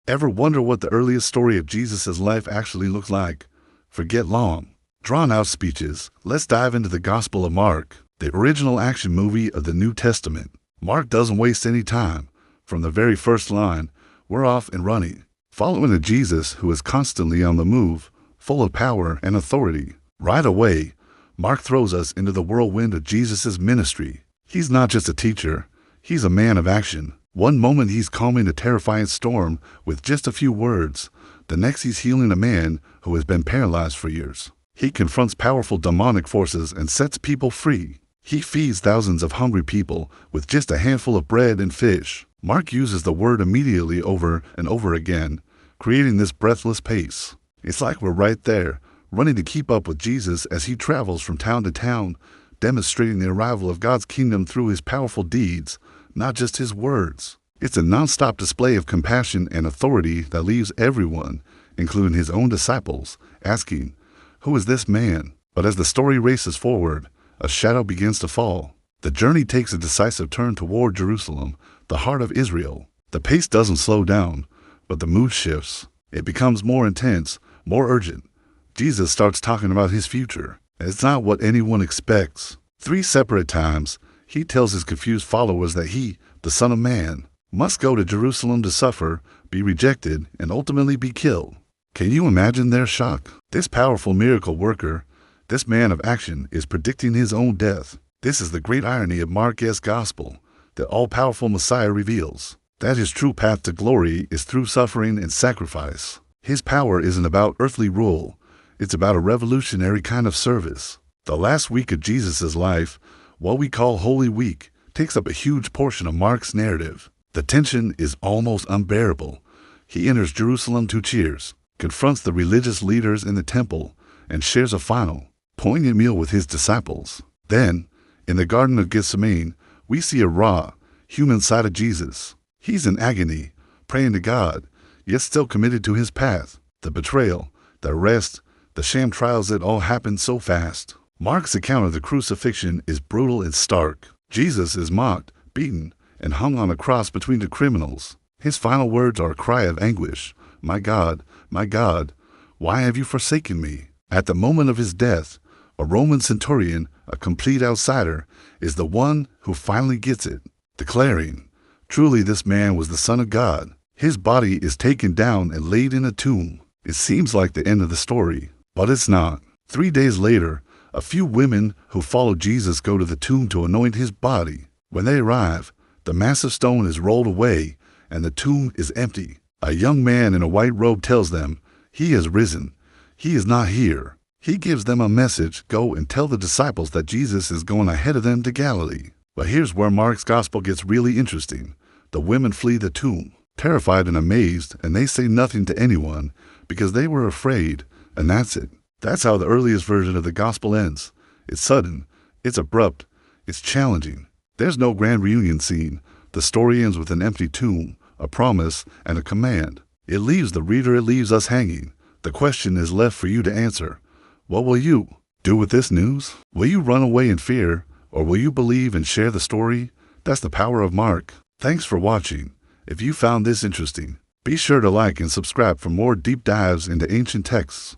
Ever wonder what the earliest story of Jesus' life actually looks like? Forget long, drawn-out speeches. Let's dive into the Gospel of Mark, the original action movie of the New Testament. Mark doesn't waste any time. From the very first line, we're off and running, following a Jesus who is constantly on the move, full of power and authority. Right away, Mark throws us into the whirlwind of Jesus' ministry. He's not just a teacher, he's a man of action. One moment he's calming a terrifying storm with just a few words. The next he's healing a man who has been paralyzed for years. He confronts powerful demonic forces and sets people free. He feeds thousands of hungry people with just a handful of bread and fish. Mark uses the word immediately over and over again, creating this breathless pace. It's like we're right there, running to keep up with Jesus as he travels from town to town, demonstrating the arrival of God's kingdom through his powerful deeds, not just his words. It's a non-stop display of compassion and authority that leaves everyone, including his own disciples, asking, "Who is this man?" But as the story races forward, a shadow begins to fall. The journey takes a decisive turn toward Jerusalem, the heart of Israel. The pace doesn't slow down, but the mood shifts. It becomes more intense, more urgent. Jesus starts talking about his future. It's not what anyone expects. 3 separate times, he tells his confused followers that he, the Son of Man, must go to Jerusalem to suffer, be rejected, and ultimately be killed. Can you imagine their shock? This powerful miracle worker, this man of action, is predicting his own death. This is the great irony of Mark's gospel. The all-powerful Messiah reveals that his true path to glory is through suffering and sacrifice. His power isn't about earthly rule. It's about a revolutionary kind of service. The last week of Jesus' life, what we call Holy Week, takes up a huge portion of Mark's narrative. The tension is almost unbearable. He enters Jerusalem to cheers, confronts the religious leaders in the temple, and shares a final, poignant meal with his disciples. Then, in the Garden of Gethsemane, we see a raw, human side of Jesus. He's in agony, praying to God, yet still committed to his path. The betrayal, the arrest, the sham trials that all happened so fast. Mark's account of the crucifixion is brutal and stark. Jesus is mocked, beaten, and hung on a cross between the criminals. His final words are a cry of anguish. My God, why have you forsaken me?" At the moment of his death, a Roman centurion, a complete outsider, is the one who finally gets it, declaring, "Truly this man was the Son of God." His body is taken down and laid in a tomb. It seems like the end of the story, but it's not. 3 days later, a few women who followed Jesus go to the tomb to anoint his body. When they arrive, the massive stone is rolled away and the tomb is empty. A young man in a white robe tells them, "He has risen. He is not here." He gives them a message: go and tell the disciples that Jesus is going ahead of them to Galilee. But here's where Mark's gospel gets really interesting. The women flee the tomb, terrified and amazed, and they say nothing to anyone because they were afraid, and that's it. That's how the earliest version of the gospel ends. It's sudden, it's abrupt, it's challenging. There's no grand reunion scene. The story ends with an empty tomb, a promise, and a command. It leaves the reader, it leaves us hanging. The question is left for you to answer. What will you do with this news? Will you run away in fear, or will you believe and share the story? That's the power of Mark. Thanks for watching. If you found this interesting, be sure to like and subscribe for more deep dives into ancient texts.